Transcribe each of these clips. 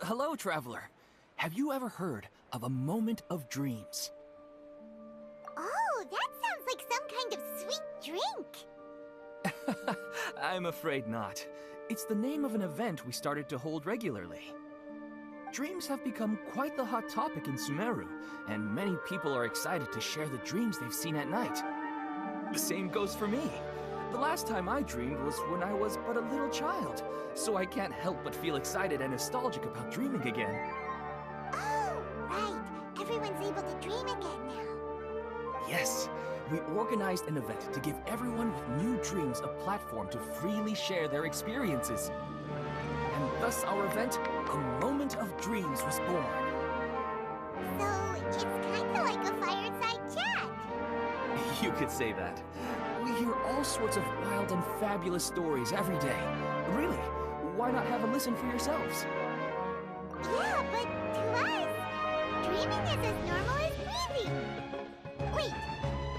Hello, traveler. Have you ever heard of a moment of dreams? Oh, that sounds like some kind of sweet drink. I'm afraid not. It's the name of an event we started to hold regularly. Dreams have become quite the hot topic in Sumeru, and many people are excited to share the dreams they've seen at night. The same goes for me. The last time I dreamed was when I was but a little child, so I can't help but feel excited and nostalgic about dreaming again. Oh, right. Everyone's able to dream again now. Yes, we organized an event to give everyone with new dreams a platform to freely share their experiences. And thus our event, A Moment of Dreams, was born. So, it's kinda like a fireside chat. You could say that. We hear all sorts of wild and fabulous stories every day. Really, why not have a listen for yourselves? Yeah, but to us, dreaming is as normal as breathing. Wait,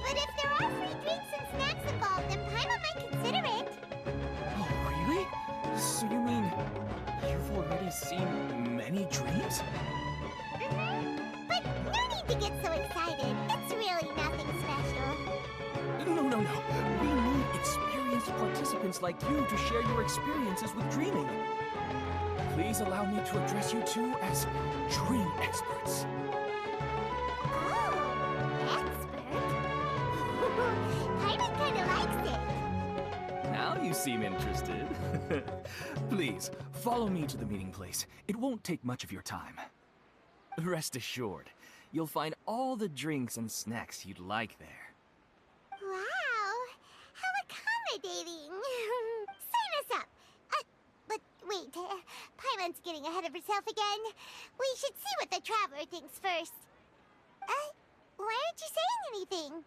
but if there are free drinks and snacks involved, then Paimon might consider it. Oh, really? So you mean you've already seen many dreams? But no need to get so excited. It's really nothing special. No. We need experienced participants like you to share your experiences with dreaming. Please allow me to address you two as dream experts. Oh, expert? Paimon kinda likes it. Now you seem interested. Please, follow me to the meeting place. It won't take much of your time. Rest assured, you'll find all the drinks and snacks you'd like there. Wow, how accommodating. Sign us up. But wait, Paimon's getting ahead of herself again. We should see what the traveler thinks first. Why aren't you saying anything?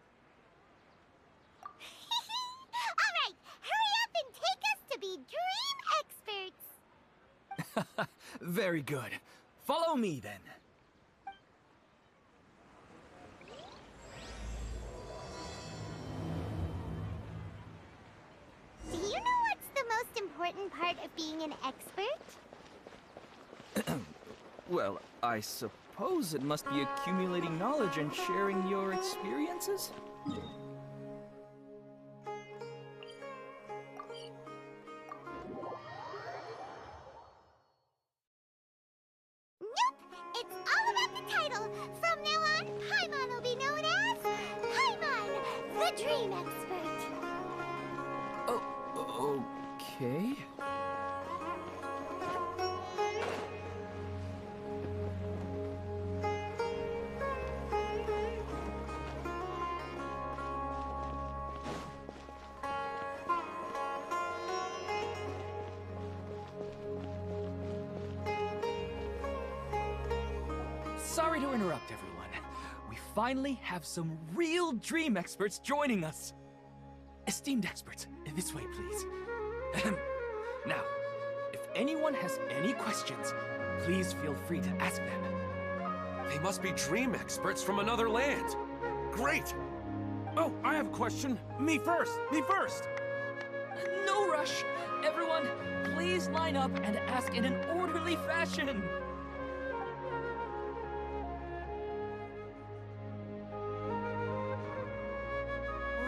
Alright, hurry up and take us to be dream experts. Very good. Follow me then. Do you know what's the most important part of being an expert? Well, I suppose it must be accumulating knowledge and sharing your experiences? Nope! It's all about the title! From now on, Paimon will be known as Paimon, the Dream Expert! Oh, okay. Sorry to interrupt, everyone. We finally have some real dream experts joining us. Esteemed experts, this way, please. Now, if anyone has any questions, please feel free to ask them. They must be dream experts from another land. Great! Oh, I have a question. Me first! No rush. Everyone, please line up and ask in an orderly fashion.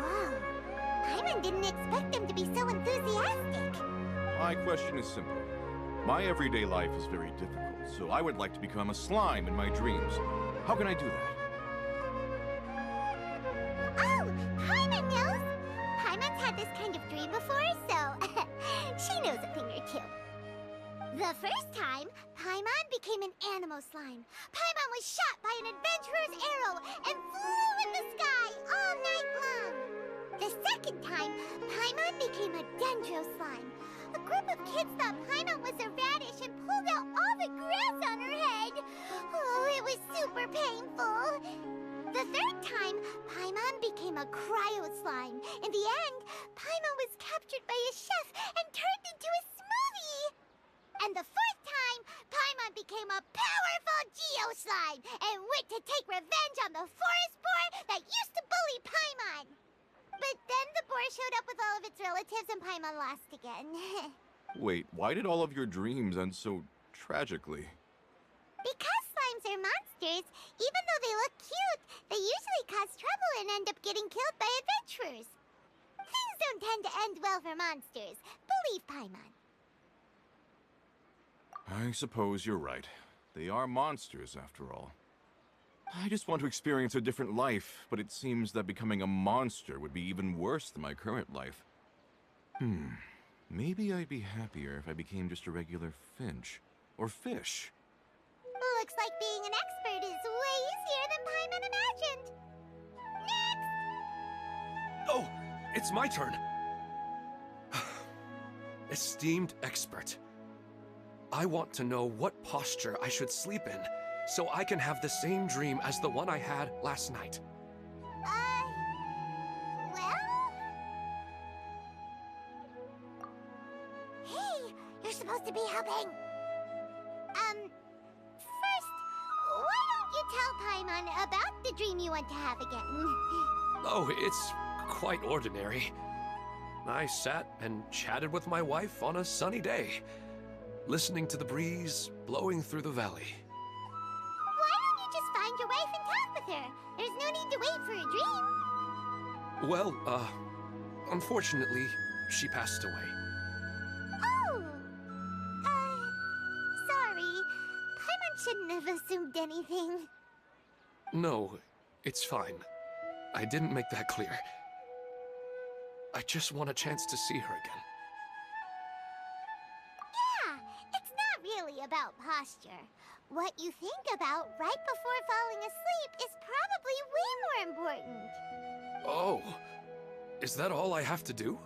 Wow, Paimon didn't expect them to be so enthusiastic. My question is simple. My everyday life is very difficult, so I would like to become a slime in my dreams. How can I do that? Oh, Paimon knows! Paimon's had this kind of dream before, so she knows a thing or two. The first time, Paimon became an animal slime. Paimon was shot by an adventurer's arrow and flew in the sky all night long. The second time, Paimon became a dendro slime. A group of kids thought Paimon was a radish and pulled out all the grass on her head. Oh, it was super painful. The third time, Paimon became a cryo slime. In the end, Paimon was captured by a chef and turned into a smoothie. And the fourth time, Paimon became a powerful geo slime and went to take revenge on the forest boar that used to bully relatives and Paimon lost again. Wait, why did all of your dreams end so tragically? Because slimes are monsters, even though they look cute, they usually cause trouble and end up getting killed by adventurers. Things don't tend to end well for monsters. Believe Paimon. I suppose you're right. They are monsters, after all. I just want to experience a different life, but it seems that becoming a monster would be even worse than my current life. Maybe I'd be happier if I became just a regular finch. Or fish. Looks like being an expert is way easier than Paimon imagined. Next! Oh, it's my turn. Esteemed expert, I want to know what posture I should sleep in so I can have the same dream as the one I had last night. Well? Hey, you're supposed to be helping. First, why don't you tell Paimon about the dream you want to have again? Oh, it's quite ordinary. I sat and chatted with my wife on a sunny day, listening to the breeze blowing through the valley. Why don't you just find your wife and talk with her? There's no need to wait for a dream. Well, unfortunately, she passed away. Oh! Sorry. Paimon shouldn't have assumed anything. No, it's fine. I didn't make that clear. I just want a chance to see her again. Yeah, it's not really about posture. What you think about right before falling asleep is probably way more important. Oh, is that all I have to do?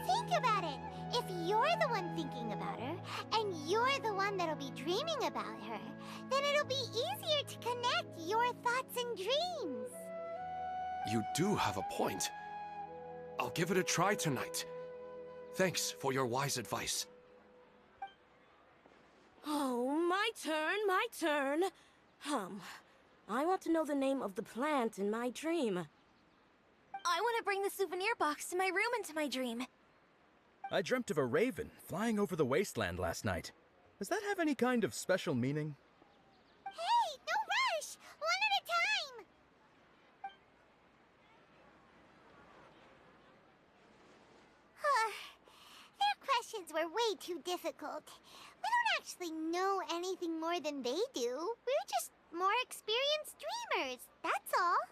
Think about it. If you're the one thinking about her, and you're the one that'll be dreaming about her, then it'll be easier to connect your thoughts and dreams. You do have a point. I'll give it a try tonight. Thanks for your wise advice. Oh, my turn. I want to know the name of the plant in my dream. I want to bring the souvenir box to my room into my dream. I dreamt of a raven flying over the wasteland last night. Does that have any kind of special meaning? Hey, no rush! One at a time! Their questions were way too difficult. We don't actually know anything more than they do. We're just more experienced dreamers, that's all.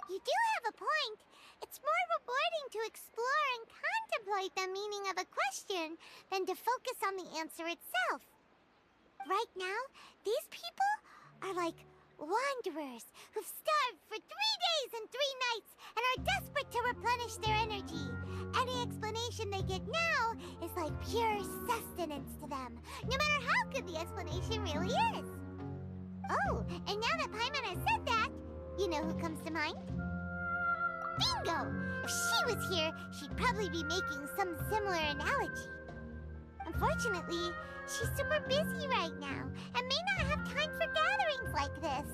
You do have a point. It's more rewarding to explore and contemplate the meaning of a question than to focus on the answer itself. Right now, these people are like wanderers who've starved for 3 days and 3 nights and are desperate to replenish their energy. Any explanation they get now is like pure sustenance to them, no matter how good the explanation really is. Oh, and now that Paimon has said that, you know who comes to mind? Bingo! If she was here, she'd probably be making some similar analogy. Unfortunately, she's super busy right now and may not have time for gatherings like this.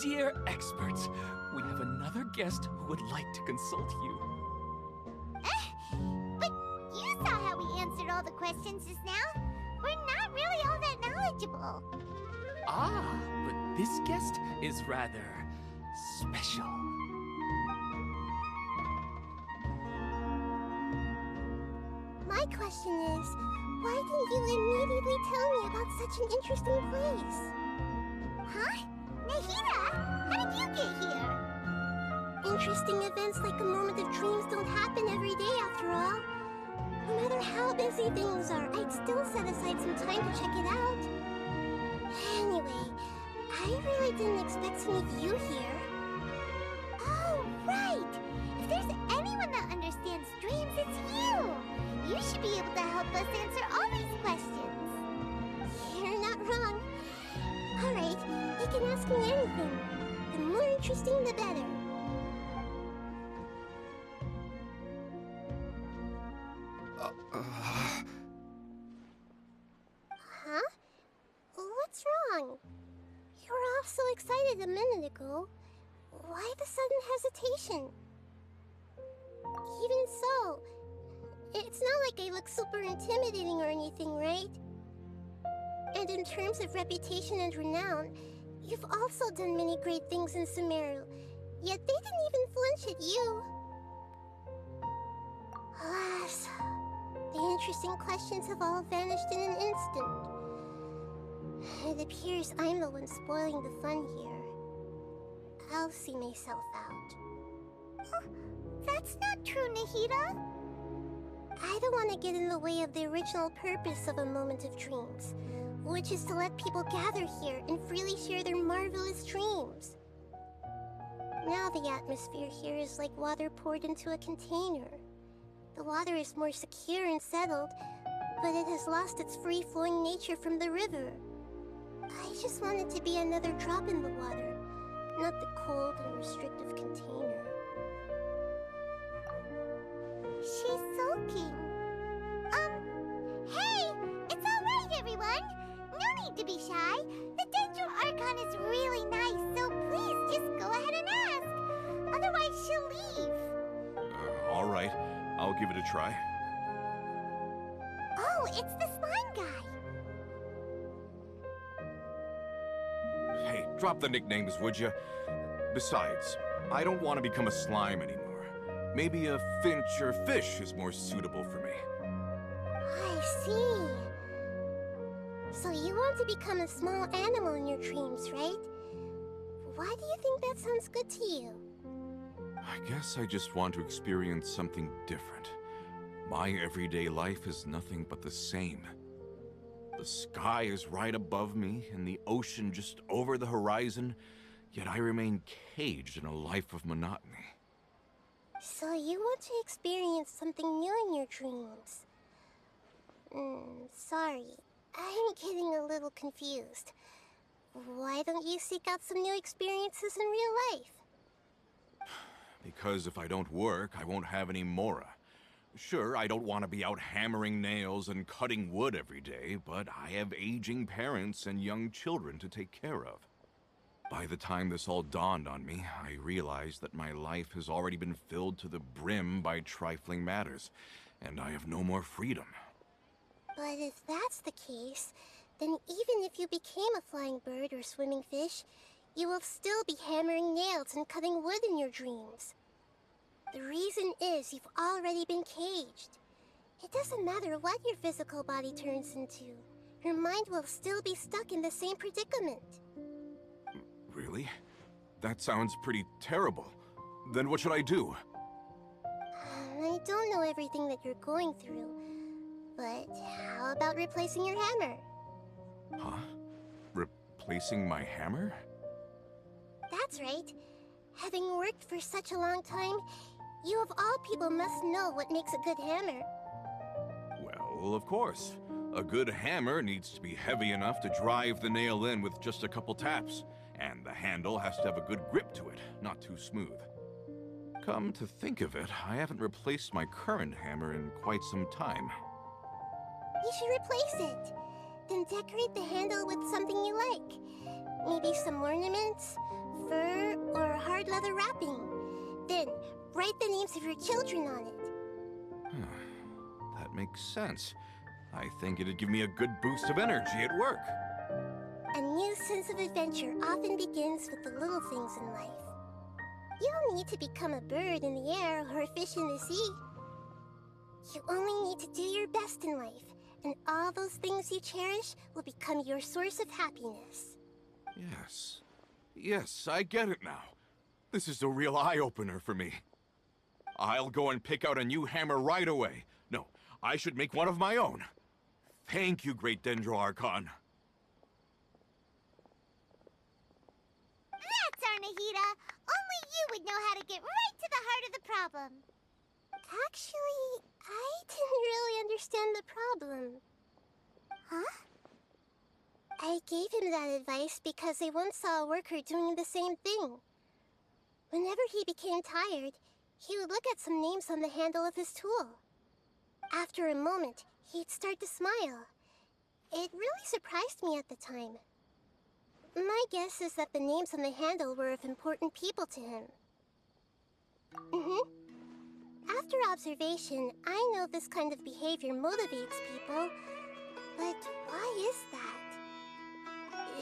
Dear experts, we have another guest who would like to consult you. But you saw how we answered all the questions just now. We're not really all that knowledgeable. Ah, but this guest is rather special. My question is, why didn't you immediately tell me about such an interesting place? Huh? Nahida, how did you get here? Interesting events like a moment of dreams don't happen every day after all. No matter how busy things are, I'd still set aside some time to check it out. Anyway, I really didn't expect to meet you here. Oh, right! If there's anyone that understands dreams, it's you! You should be able to help us answer all these questions. You're not wrong. Alright, you can ask me anything. The more interesting, the better. Huh? What's wrong? You were all so excited a minute ago. Why the sudden hesitation? Even so, it's not like I look super intimidating or anything, right? And in terms of reputation and renown, you've also done many great things in Sumeru, yet they didn't even flinch at you. Alas, the interesting questions have all vanished in an instant. It appears I'm the one spoiling the fun here. I'll see myself out. That's not true, Nahida. I don't want to get in the way of the original purpose of a Moment of Dreams, which is to let people gather here and freely share their marvelous dreams. Now the atmosphere here is like water poured into a container. The water is more secure and settled, but it has lost its free-flowing nature from the river. I just want it to be another drop in the water, not the cold and restrictive container. She's sulking. Hey! It's alright, everyone! No need to be shy. The Dendro Archon is really nice, so please just go ahead and ask. Otherwise, she'll leave. All right. I'll give it a try. Oh, it's the slime guy. Hey, drop the nicknames, would you? Besides, I don't want to become a slime anymore. Maybe a finch or fish is more suitable for me. I see. So you want to become a small animal in your dreams, right? Why do you think that sounds good to you? I guess I just want to experience something different. My everyday life is nothing but the same. The sky is right above me, and the ocean just over the horizon, yet I remain caged in a life of monotony. So you want to experience something new in your dreams? Sorry. I'm getting a little confused. Why don't you seek out some new experiences in real life? Because if I don't work, I won't have any Mora. Sure, I don't want to be out hammering nails and cutting wood every day, but I have aging parents and young children to take care of. By the time this all dawned on me, I realized that my life has already been filled to the brim by trifling matters, and I have no more freedom. But if that's the case, then even if you became a flying bird or swimming fish, you will still be hammering nails and cutting wood in your dreams. The reason is you've already been caged. It doesn't matter what your physical body turns into. Your mind will still be stuck in the same predicament. Really? That sounds pretty terrible. Then what should I do? I don't know everything that you're going through, but how about replacing your hammer? Huh? Replacing my hammer? That's right. Having worked for such a long time, you of all people must know what makes a good hammer. Well, of course. A good hammer needs to be heavy enough to drive the nail in with just a couple taps, and the handle has to have a good grip to it, not too smooth. Come to think of it, I haven't replaced my current hammer in quite some time. You should replace it. Then decorate the handle with something you like. Maybe some ornaments, fur, or hard leather wrapping. Then, write the names of your children on it. That makes sense. I think it'd give me a good boost of energy at work. A new sense of adventure often begins with the little things in life. You don't need to become a bird in the air or a fish in the sea. You only need to do your best in life, and all those things you cherish will become your source of happiness. Yes. Yes, I get it now. This is a real eye-opener for me. I'll go and pick out a new hammer right away. No, I should make one of my own. Thank you, Great Dendro Archon. That's our Nahida! Only you would know how to get right to the heart of the problem. Actually, I didn't really understand the problem. Huh? I gave him that advice because I once saw a worker doing the same thing. Whenever he became tired, he would look at some names on the handle of his tool. After a moment, he'd start to smile. It really surprised me at the time. My guess is that the names on the handle were of important people to him. After observation, I know this kind of behavior motivates people. But why is that?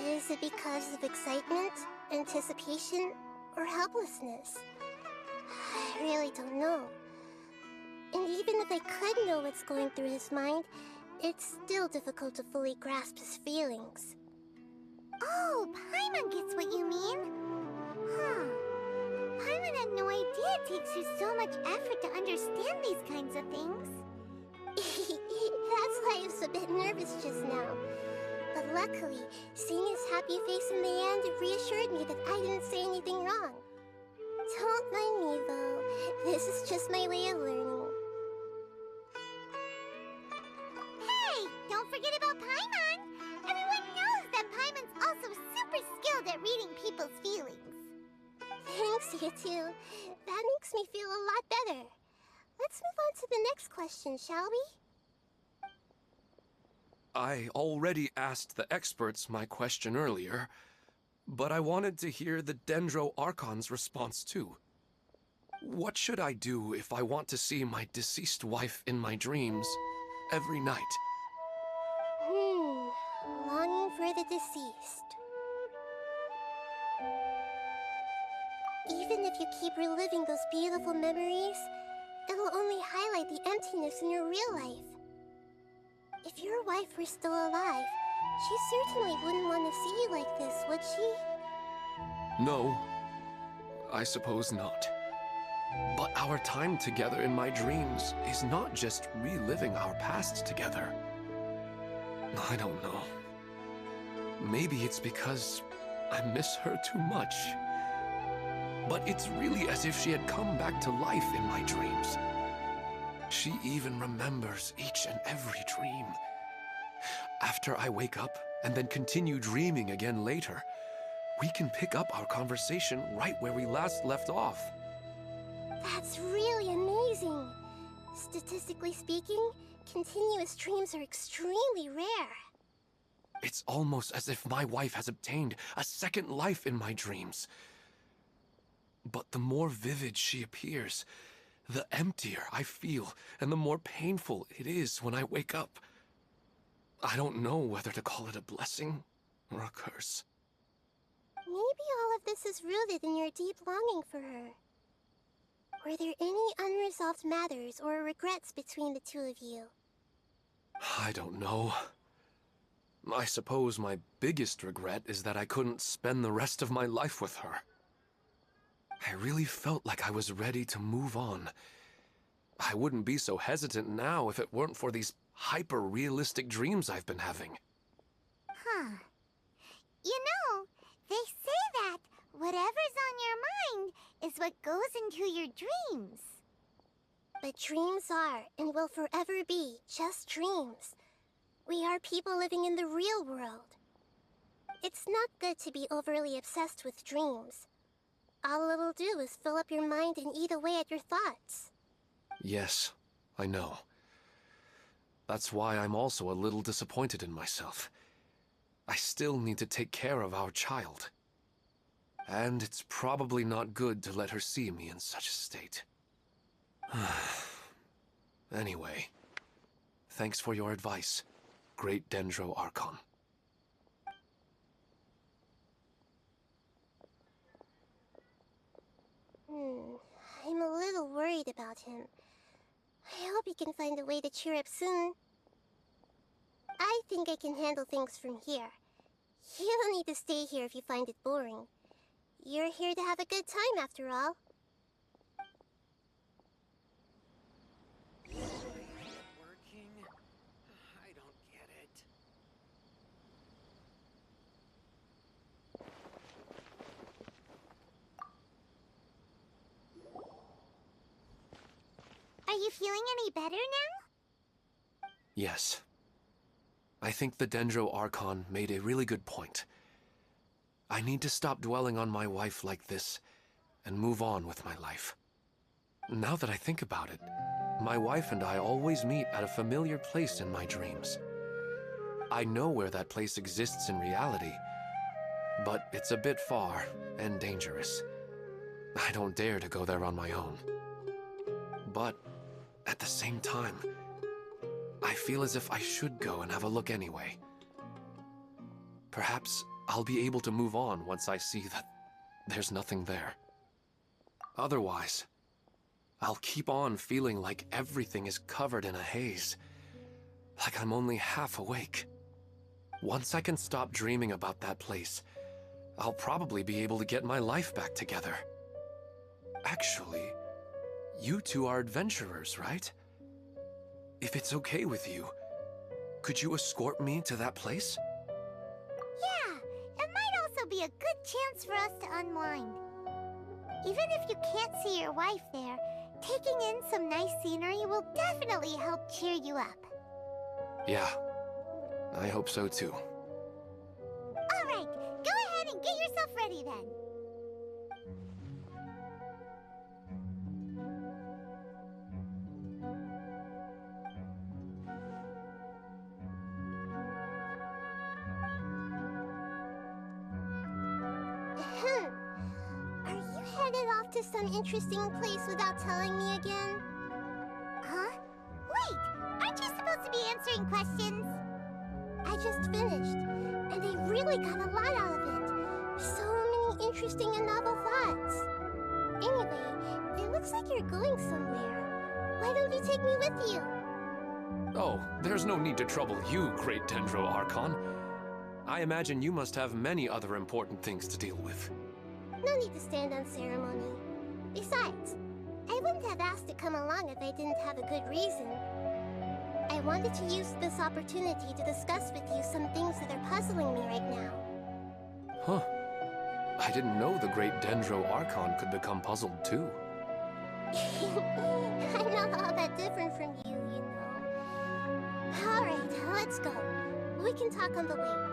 Is it because of excitement, anticipation, or helplessness? I really don't know. And even if I could know what's going through his mind, it's still difficult to fully grasp his feelings. Oh, Paimon gets what you mean. Huh. Paimon had no idea it takes you so much effort to understand these kinds of things. That's why I was a bit nervous just now. But luckily, seeing his happy face in the end reassured me that I didn't say anything wrong. Don't mind me, though. This is just my way of learning. Hey, don't forget about Paimon! Everyone knows that Paimon's also super skilled at reading people's feelings. Thanks, you two. That makes me feel a lot better. Let's move on to the next question, shall we? I already asked the experts my question earlier, but I wanted to hear the Dendro Archon's response too. What should I do if I want to see my deceased wife in my dreams every night? Longing for the deceased. Even if you keep reliving those beautiful memories, it'll only highlight the emptiness in your real life. If your wife were still alive, she certainly wouldn't want to see you like this, would she? No, I suppose not. But our time together in my dreams is not just reliving our past together. I don't know. Maybe it's because I miss her too much. But it's really as if she had come back to life in my dreams. She even remembers each and every dream. After I wake up and then continue dreaming again later, we can pick up our conversation right where we last left off. That's really amazing. Statistically speaking, continuous dreams are extremely rare. It's almost as if my wife has obtained a second life in my dreams. But the more vivid she appears, the emptier I feel, and the more painful it is when I wake up. I don't know whether to call it a blessing or a curse. Maybe all of this is rooted in your deep longing for her. Were there any unresolved matters or regrets between the two of you? I don't know. I suppose my biggest regret is that I couldn't spend the rest of my life with her. I really felt like I was ready to move on. I wouldn't be so hesitant now if it weren't for these hyper-realistic dreams I've been having. Huh. You know, they say that whatever's on your mind is what goes into your dreams. But dreams are, and will forever be, just dreams. We are people living in the real world. It's not good to be overly obsessed with dreams. All it'll do is fill up your mind and eat away at your thoughts. Yes, I know. That's why I'm also a little disappointed in myself. I still need to take care of our child. And it's probably not good to let her see me in such a state. Anyway, thanks for your advice, Great Dendro Archon. I'm a little worried about him. I hope he can find a way to cheer up soon. I think I can handle things from here. You don't need to stay here if you find it boring. You're here to have a good time, after all. Working? I don't get it. Are you feeling any better now? Yes. I think the Dendro Archon made a really good point. I need to stop dwelling on my wife like this and move on with my life. Now that I think about it, my wife and I always meet at a familiar place in my dreams. I know where that place exists in reality, but it's a bit far and dangerous. I don't dare to go there on my own. But at the same time, I feel as if I should go and have a look anyway. Perhaps I'll be able to move on once I see that there's nothing there. Otherwise, I'll keep on feeling like everything is covered in a haze, like I'm only half awake. Once I can stop dreaming about that place, I'll probably be able to get my life back together. Actually, you two are adventurers, right? If it's okay with you, could you escort me to that place? Yeah, it might also be a good chance for us to unwind. Even if you can't see your wife there, taking in some nice scenery will definitely help cheer you up. Yeah, I hope so too. Alright, go ahead and get yourself ready then. Are you headed off to some interesting place without telling me again? Huh? Wait, aren't you supposed to be answering questions? I just finished, and I really got a lot out of it. So many interesting and novel thoughts. Anyway, it looks like you're going somewhere. Why don't you take me with you? Oh, there's no need to trouble you, Great Dendro Archon. I imagine you must have many other important things to deal with. No need to stand on ceremony. Besides, I wouldn't have asked to come along if I didn't have a good reason. I wanted to use this opportunity to discuss with you some things that are puzzling me right now. Huh. I didn't know the Great Dendro Archon could become puzzled too. I'm not all that different from you, you know. Alright, let's go. We can talk on the way.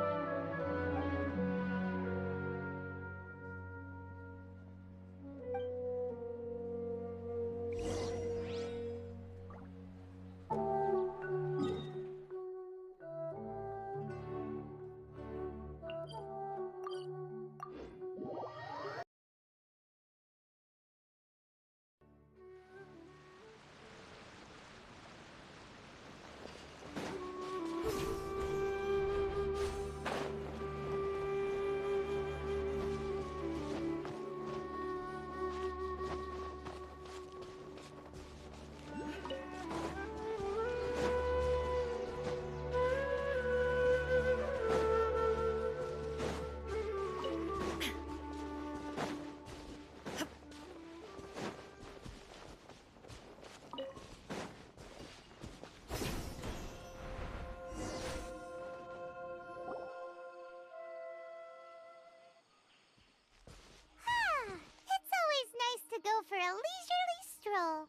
Go for a leisurely stroll.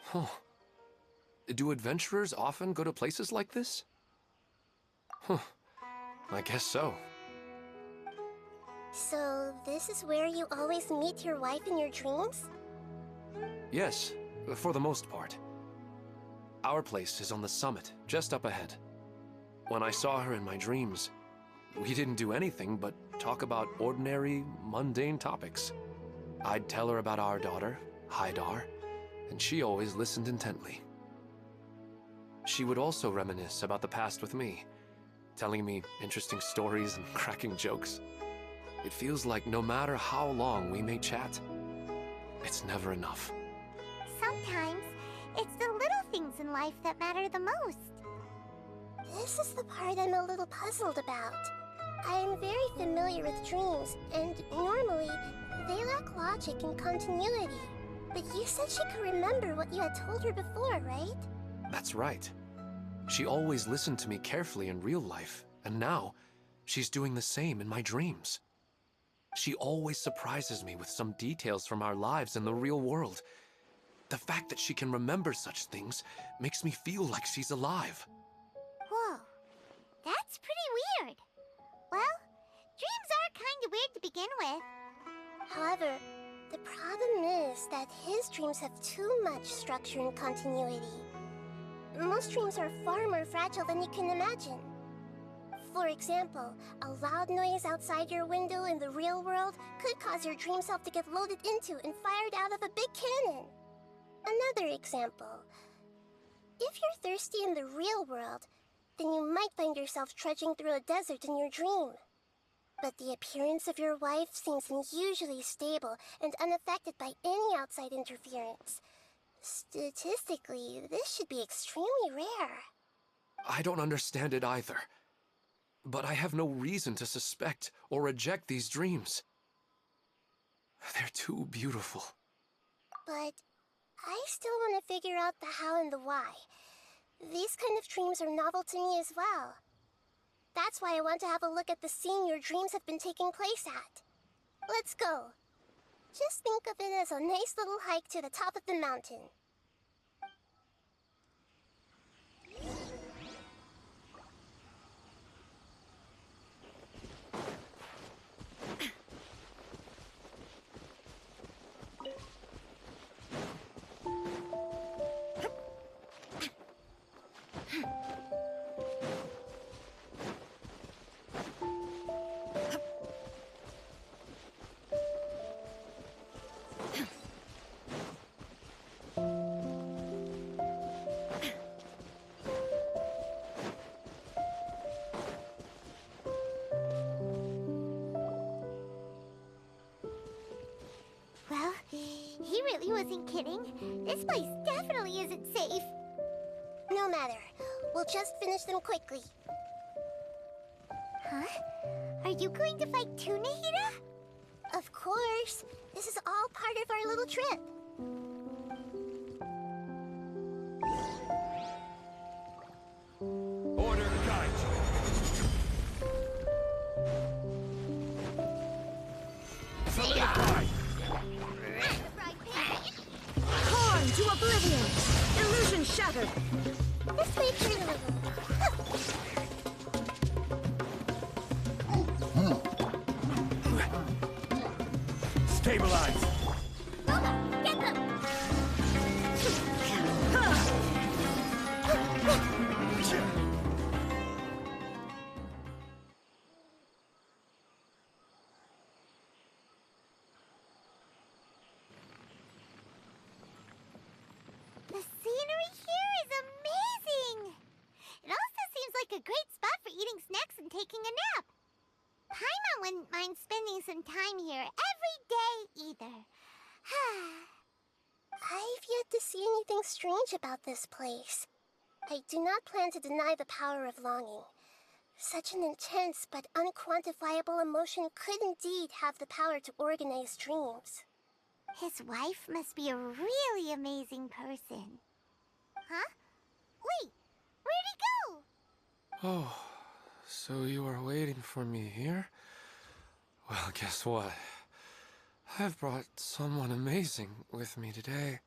Huh. Do adventurers often go to places like this? Huh. I guess so. So, this is where you always meet your wife in your dreams? Yes, for the most part. Our place is on the summit, just up ahead. When I saw her in my dreams, we didn't do anything but talk about ordinary, mundane topics. I'd tell her about our daughter, Haidar, and she always listened intently. She would also reminisce about the past with me, telling me interesting stories and cracking jokes. It feels like no matter how long we may chat, it's never enough. Sometimes, it's the little things in life that matter the most. This is the part I'm a little puzzled about. I am very familiar with dreams, and normally, they lack logic and continuity. But you said she could remember what you had told her before, right? That's right. She always listened to me carefully in real life, and now, she's doing the same in my dreams. She always surprises me with some details from our lives in the real world. The fact that she can remember such things makes me feel like she's alive. Whoa, that's pretty weird. Well, dreams are kind of weird to begin with. However, the problem is that his dreams have too much structure and continuity. Most dreams are far more fragile than you can imagine. For example, a loud noise outside your window in the real world could cause your dream self to get loaded into and fired out of a big cannon. Another example. If you're thirsty in the real world, then you might find yourself trudging through a desert in your dream. But the appearance of your wife seems unusually stable and unaffected by any outside interference. Statistically, this should be extremely rare. I don't understand it either. But I have no reason to suspect or reject these dreams. They're too beautiful. But I still want to figure out the how and the why. These kind of dreams are novel to me as well. That's why I want to have a look at the scene your dreams have been taking place at. Let's go. Just think of it as a nice little hike to the top of the mountain. Well, he really wasn't kidding. This place definitely isn't safe. No matter. We'll just finish them quickly. Huh? Are you going to fight too, Nahida? Of course. This is all part of our little trip. Order guide. Solidify. Torn to oblivion! Illusion shattered! This way, True. Stabilize. Nova, get them! The scenery here is amazing! It also seems like a great spot for eating snacks and taking a nap. Paimon wouldn't mind spending some time here every day either. I've yet to see anything strange about this place. I do not plan to deny the power of longing. Such an intense but unquantifiable emotion could indeed have the power to organize dreams. His wife must be a really amazing person. Huh? Wait, where'd he go? Oh, so you are waiting for me here? Well, guess what? I've brought someone amazing with me today.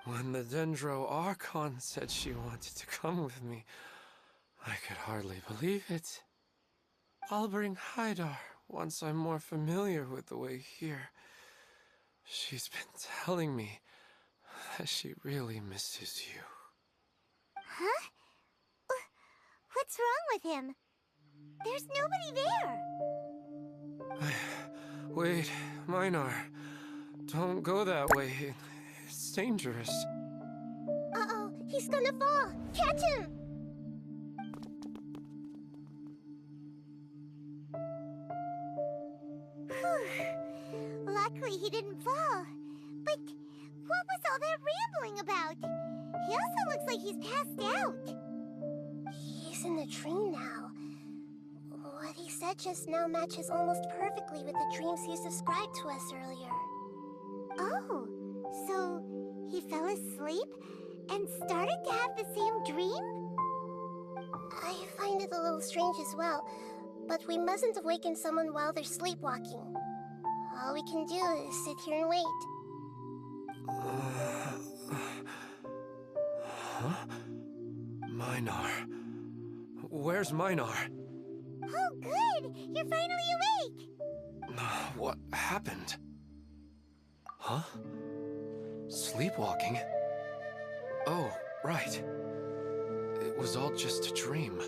When the Dendro Archon said she wanted to come with me, I could hardly believe it. I'll bring Haidar once I'm more familiar with the way here. She's been telling me that she really misses you. Huh? What's wrong with him? There's nobody there. Wait, Minar. Don't go that way. It's dangerous. Uh-oh, he's gonna fall! Catch him! Whew. Luckily he didn't fall. But what was all that rambling about? He also looks like he's passed out. He's in a dream now. What he said just now matches almost perfectly with the dreams he's described to us earlier. Oh, so he fell asleep and started to have the same dream? I find it a little strange as well, but we mustn't awaken someone while they're sleepwalking. All we can do is sit here and wait. Huh? Minar. Where's Minar? Oh, good! You're finally awake! What happened? Huh? Sleepwalking? Oh, right. It was all just a dream.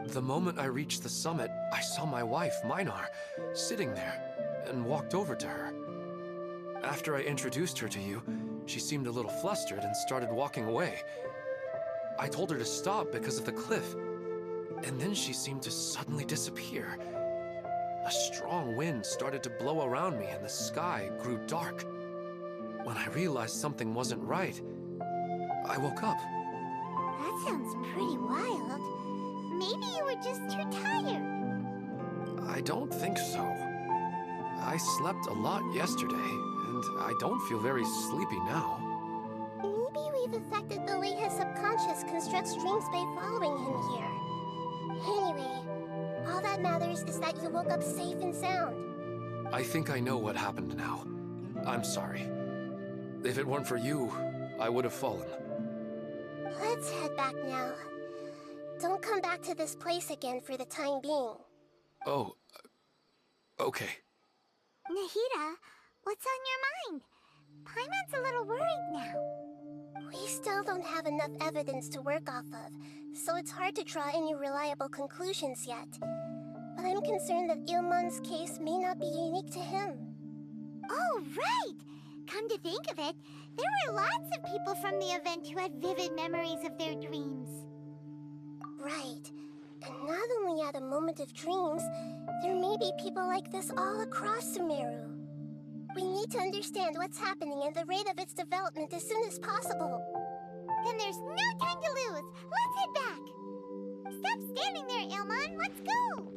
The moment I reached the summit, I saw my wife, Minar, sitting there, and walked over to her. After I introduced her to you, she seemed a little flustered and started walking away. I told her to stop because of the cliff, and then she seemed to suddenly disappear. A strong wind started to blow around me and the sky grew dark. When I realized something wasn't right, I woke up. That sounds pretty wild. Maybe you were just too tired. I don't think so. I slept a lot yesterday, and I don't feel very sleepy now. Maybe we've affected the way his subconscious constructs dreams by following him here. Anyway, all that matters is that you woke up safe and sound. I think I know what happened now. I'm sorry. If it weren't for you, I would have fallen. Let's head back now. Don't come back to this place again for the time being. Oh, okay. Nahida, what's on your mind? Paimon's a little worried now. We still don't have enough evidence to work off of, so it's hard to draw any reliable conclusions yet. But I'm concerned that Ilmon's case may not be unique to him. Oh, right! Come to think of it, there were lots of people from the event who had vivid memories of their dreams. Right. And not only at a moment of dreams, there may be people like this all across Sumeru. We need to understand what's happening and the rate of its development as soon as possible. Then there's no time to lose. Let's head back. Stop standing there, Ilmon. Let's go.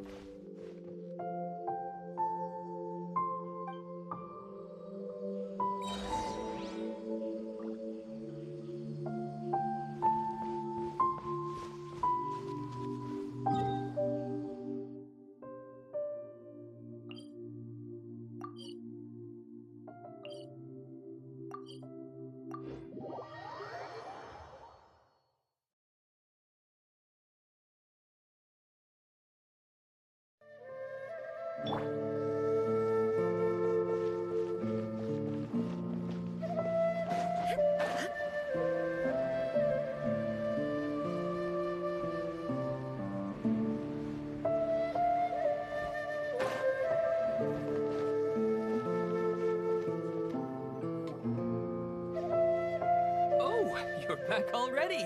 You're back already.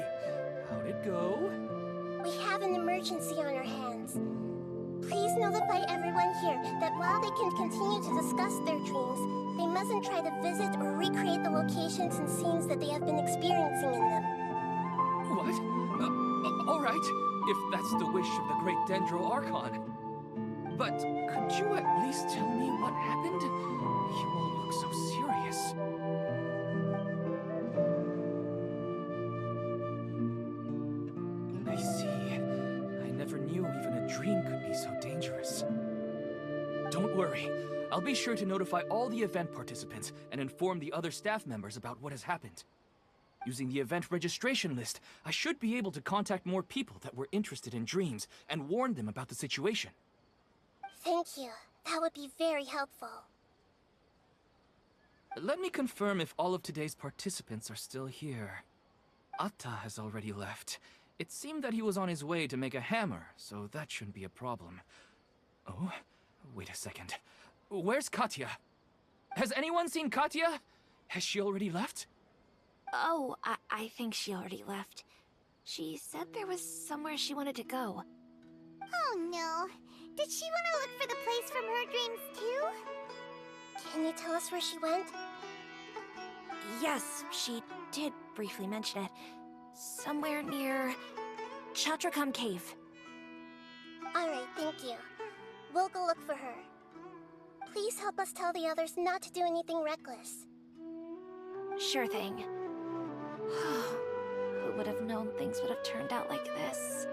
How'd it go? We have an emergency on our hands. Please notify everyone here that while they can continue to discuss their dreams, they mustn't try to visit or recreate the locations and scenes that they have been experiencing in them. What? All right, if that's the wish of the great Dendro Archon. But could you at least tell me what happened? You all look so serious. I see. I never knew even a dream could be so dangerous. Don't worry. I'll be sure to notify all the event participants and inform the other staff members about what has happened. Using the event registration list, I should be able to contact more people that were interested in dreams and warn them about the situation. Thank you. That would be very helpful. Let me confirm if all of today's participants are still here. Atta has already left. It seemed that he was on his way to make a hammer, so that shouldn't be a problem. Oh, wait a second. Where's Katya? Has anyone seen Katya? Has she already left? Oh, I think she already left. She said there was somewhere she wanted to go. Oh no. Did she want to look for the place from her dreams too? Can you tell us where she went? Yes, she did briefly mention it. Somewhere near Chatrakam Cave. Alright, thank you. We'll go look for her. Please help us tell the others not to do anything reckless. Sure thing. Who would have known things would have turned out like this?